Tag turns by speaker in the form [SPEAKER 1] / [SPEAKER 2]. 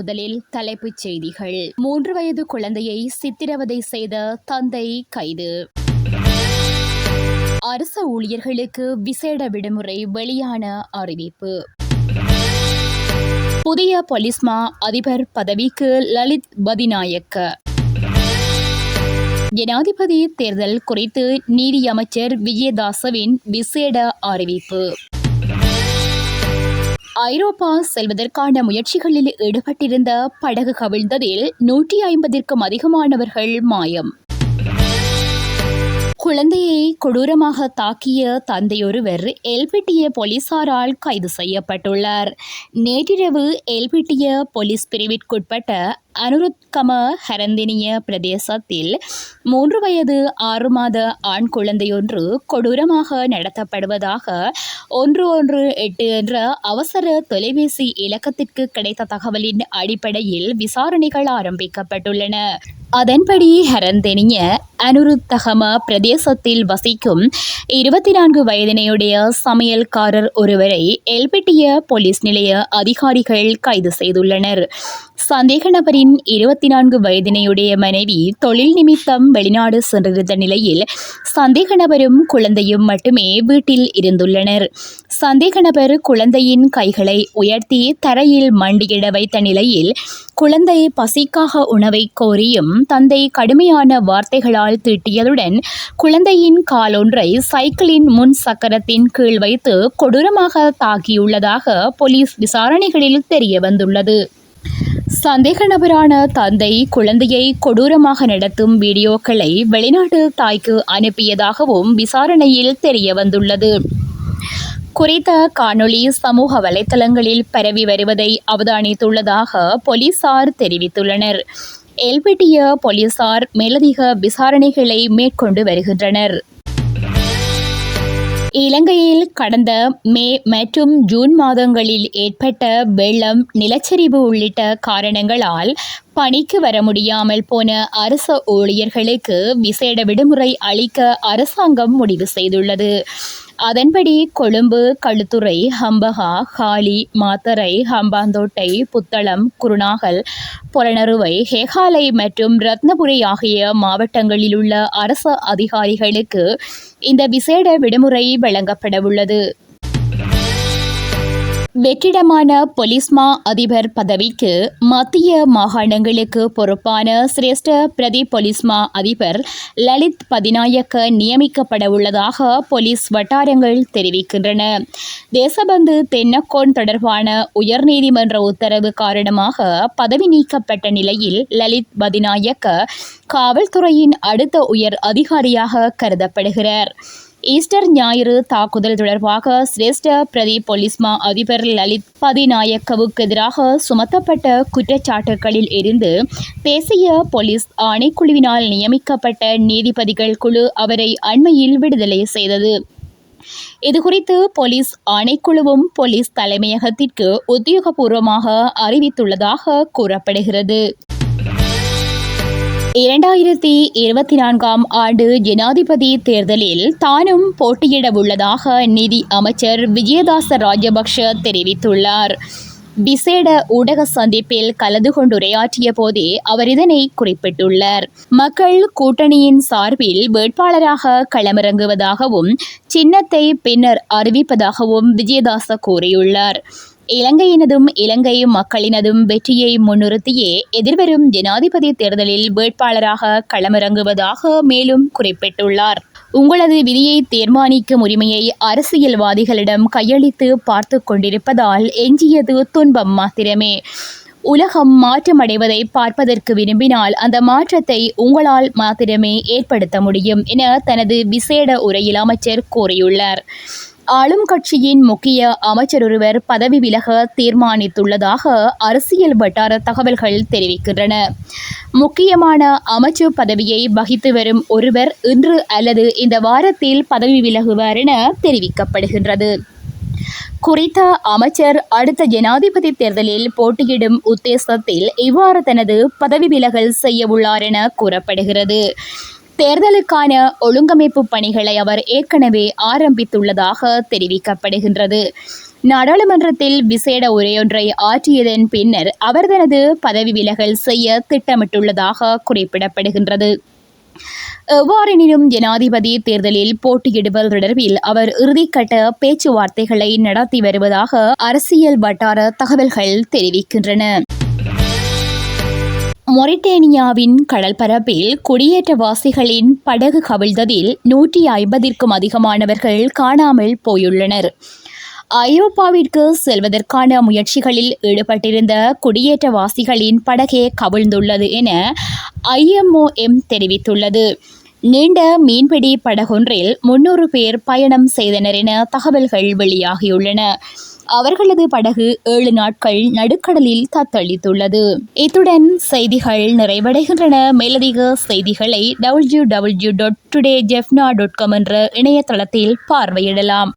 [SPEAKER 1] முதலில் தலைப்புச் செய்திகள். 3 வயது குழந்தையை சித்திரவதை செய்த தந்தை கைது. அரசு ஊழியர்களுக்கு விசேட விடுமுறை வெளியான அறிவிப்பு. புதிய பொலிஸ்மா அதிபர் பதவிக்கு லலித் பதிநாயக்க. ஜனாதிபதி தேர்தல் குறித்து நீதியமைச்சர் விஜயதாசவின் விசேட அறிவிப்பு. ஐரோப்பா செல்வதற்கான முயற்சிகளில் ஈடுபட்டிருந்த படகு கவிழ்ந்ததில் 150க்கும் அதிகமானவர்கள் மாயம். குழந்தையை கொடூரமாக தாக்கிய தந்தையொருவர் எல்பிட்டிய போலீசாரால் கைது செய்யப்பட்டுள்ளார். நேற்றிரவு எல்பிட்டிய போலீஸ் பிரிவிற்குட்பட்ட அனுருத்கம ஹரந்தினிய பிரதேசத்தில் 3 வயது 6 மாத ஆண் குழந்தையொன்று கொடூரமாக நடத்தப்படுவதாக 118 என்ற அவசர தொலைபேசி இலக்கத்திற்கு கிடைத்த தகவலின் அடிப்படையில் விசாரணைகள் ஆரம்பிக்கப்பட்டுள்ளன. அதன்படி ஹரந்தினிய அனுருத்தகம பிரதேசத்தில் வசிக்கும் 24 வயதினையுடைய சமையல்காரர் ஒருவரை எல்பிட்டிய போலீஸ் நிலைய அதிகாரிகள் கைது செய்துள்ளனர். சந்தேக நபரின் 24 வயதினையுடைய மனைவி தொழில் நிமித்தம் வெளிநாடு சென்றிருந்த நிலையில் சந்தேக நபரும் குழந்தையும் மட்டுமே வீட்டில் இருந்துள்ளனர். சந்தேக நபர் குழந்தையின் கைகளை உயர்த்தி தரையில் மண்டியிட வைத்த நிலையில் குழந்தை பசிக்காக உணவை கோரியும் தந்தை கடுமையான வார்த்தைகளால் திட்டியதுடன் குழந்தையின் காலொன்றை சைக்கிளின் முன் சக்கரத்தின் கீழ் வைத்து கொடூரமாக தாக்கியுள்ளதாக போலீஸ் விசாரணைகளில் தெரிய வந்துள்ளது. சந்தேக நபரான தந்தை குழந்தையை கொடூரமாக நடத்தும் வீடியோக்களை வெளிநாட்டு தாய்க்கு அனுப்பியதாகவும் விசாரணையில் தெரிய வந்துள்ளது. குறித்த காணொளி சமூக வலைத்தளங்களில் பரவி வருவதை அவதானித்துள்ளதாக போலீசார் தெரிவித்துள்ளனர். எல்பிட்டிய போலீசார் மேலதிக விசாரணைகளை மேற்கொண்டு வருகின்றனர். இலங்கையில் கடந்த மே மற்றும் ஜூன் மாதங்களில் ஏற்பட்ட வெள்ளம், நிலச்சரிவு உள்ளிட்ட காரணங்களால் பணிக்கு வர முடியாமல் போன அரசு ஊழியர்களுக்கு விசேட விடுமுறை அளிக்க அரசாங்கம் முடிவு செய்துள்ளது. அதன்படி கொழும்பு, களுத்துறை, ஹம்பகா, காலி, மாத்தறை, ஹம்பாந்தோட்டை, புத்தளம், குருநாகல், பொலனறுவை, ஹேகாலை மற்றும் ரத்னபுரி ஆகிய மாவட்டங்களில் உள்ள அரசு அதிகாரிகளுக்கு இந்த விசேட விடுமுறை வழங்கப்படவுள்ளது. வெற்றிடமான பொலிஸ்மா அதிபர் பதவிக்கு மத்திய மாகாணங்களுக்கு பொறுப்பான சிரேஷ்ட பிரதி பொலிஸ்மா அதிபர் லலித் பதிநாயக்க நியமிக்கப்படவுள்ளதாக போலீஸ் வட்டாரங்கள் தெரிவிக்கின்றன. தேசபந்து தென்னக்கோன் தொடர்பான உயர்நீதிமன்ற உத்தரவு காரணமாக பதவி நீக்கப்பட்ட நிலையில் லலித் பதிநாயக்க காவல்துறையின் அடுத்த உயர் அதிகாரியாக கருதப்படுகிறார். ஈஸ்டர் ஞாயிறு தாக்குதல் தொடர்பாக சிரேஷ்ட பிரதி பொலிஸ்மா அதிபர் லலித் பதிநாயக்கவுக்கு எதிராக சுமத்தப்பட்ட குற்றச்சாட்டுகளில் இருந்து தேசிய போலீஸ் ஆணைக்குழுவினால் நியமிக்கப்பட்ட நீதிபதிகள் குழு அவரை அண்மையில் விடுதலை செய்தது. இதுகுறித்து போலீஸ் ஆணைக்குழுவும் போலீஸ் தலைமையகத்திற்கு உத்தியோகபூர்வமாக அறிவித்துள்ளதாக கூறப்படுகிறது. 2024ஆம் ஆண்டு ஜனாதிபதி தேர்தலில் தானும் போட்டியிட உள்ளதாக நீதி அமைச்சர் விஜயதாச ராஜபக்ஷ தெரிவித்துள்ளார். விசேட ஊடக சந்திப்பில் கலந்து கொண்டு உரையாற்றிய போதே அவர் இதனை குறிப்பிட்டுள்ளார். மக்கள் கூட்டணியின் சார்பில் வேட்பாளராக களமிறங்குவதாகவும் சின்னத்தை பின்னர் அறிவிப்பதாகவும் விஜயதாச கூறியுள்ளார். இலங்கையினதும் இலங்கை மக்களினதும் வெற்றியை முன்னிறுத்தியே எதிர்வரும் ஜனாதிபதி தேர்தலில் வேட்பாளராக களமிறங்குவதாக மேலும் குறிப்பிட்டுள்ளார். உங்களது விதியை தீர்மானிக்கும் உரிமையை அரசியல்வாதிகளிடம் கையளித்து பார்த்து கொண்டிருப்பதால் எஞ்சியது துன்பம் மாத்திரமே. உலகம் மாற்றமடைவதை பார்ப்பதற்கு விரும்பினால் அந்த மாற்றத்தை உங்களால் மாத்திரமே ஏற்படுத்த முடியும் என தனது விசேட உரையில் அமைச்சர் கூறியுள்ளார். ஆளும் கட்சியின் முக்கிய அமைச்சர் ஒருவர் பதவி விலக தீர்மானித்துள்ளதாக அரசியல் வட்டார தகவல்கள் தெரிவிக்கின்றன. முக்கியமான அமைச்சு பதவியை வகித்து வரும் ஒருவர் இன்று அல்லது இந்த வாரத்தில் பதவி விலகுவார் என தெரிவிக்கப்படுகின்றது. குறித்த அமைச்சர் அடுத்த ஜனாதிபதி தேர்தலில் போட்டியிடும் உத்தேசத்தில் இவ்வாறு தனது பதவி விலகல் செய்யவுள்ளார் என கூறப்படுகிறது. தேர்தலுக்கான ஒழுங்கமைப்பு பணிகளை அவர் ஏற்கனவே ஆரம்பித்துள்ளதாக தெரிவிக்கப்படுகின்றது. நாடாளுமன்றத்தில் விசேட உரையொன்றை ஆற்றியதன் பின்னர் அவர் தனது பதவி விலகல் செய்ய திட்டமிட்டுள்ளதாக குறிப்பிடப்படுகின்றது. எவ்வாறெனினும் ஜனாதிபதி தேர்தலில் போட்டியிடுவது தொடர்பில் அவர் இறுதிக்கட்ட பேச்சுவார்த்தைகளை நடத்தி வருவதாக அரசியல் வட்டார தகவல்கள் தெரிவிக்கின்றன. மொரிட்டேனியாவின் கடற்பரப்பில் குடியேற்றவாசிகளின் படகு கவிழ்ந்ததில் 150க்கும் அதிகமானவர்கள் காணாமல் போயுள்ளனர். ஐரோப்பாவிற்கு செல்வதற்கான முயற்சிகளில் ஈடுபட்டிருந்த குடியேற்றவாசிகளின் படகே கவிழ்ந்துள்ளது என IMOM தெரிவித்துள்ளது. நீண்ட மீன்பிடி படகொன்றில் 300 பேர் பயணம் செய்தனர் என தகவல்கள் வெளியாகியுள்ளன. அவர்களது படகு 7 நாட்கள் நடுக்கடலில் தத்தளித்துள்ளது. இத்துடன் செய்திகள் நிறைவடைகின்றன. மேலதிக செய்திகளை www.todayjefna.com என்ற இணையதளத்தில் பார்வையிடலாம்.